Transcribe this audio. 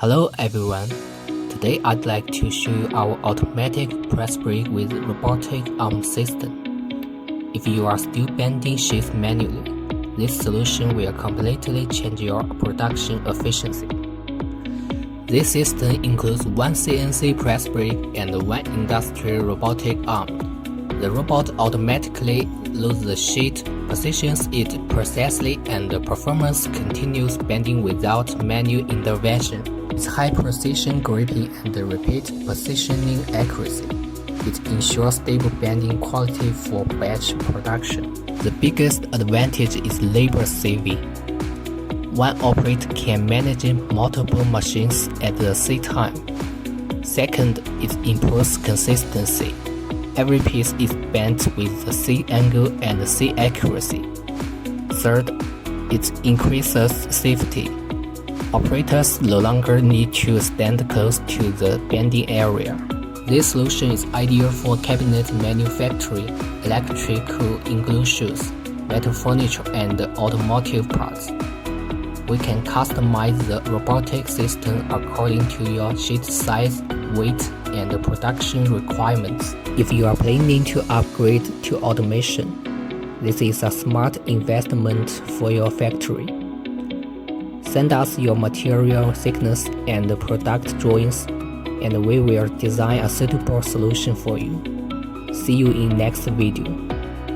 Hello everyone, today I'd like to show you our automatic press brake with robotic arm system. If you are still bending sheets manually, this solution will completely change your production efficiency. This system includes one CNC press brake and one industrial robotic arm. The robot automatically loads the sheet, positions it precisely, and the performance continues bending without manual intervention. Its high precision gripping and repeat positioning accuracy. It ensures stable bending quality for batch production. The biggest advantage is labor saving. One operator can manage multiple machines at the same time. Second, it improves consistency. Every piece is bent with the same angle and the same accuracy. Third, it increases safety. Operators no longer need to stand close to the bending area. This solution is ideal for cabinet manufacturing, electrical enclosures, metal furniture, and automotive parts. We can customize the robotic system according to your sheet size, weight, and production requirements. If you are planning to upgrade to automation, this is a smart investment for your factory. Send us your material thickness and product drawings, and we will design a suitable solution for you. See you in next video.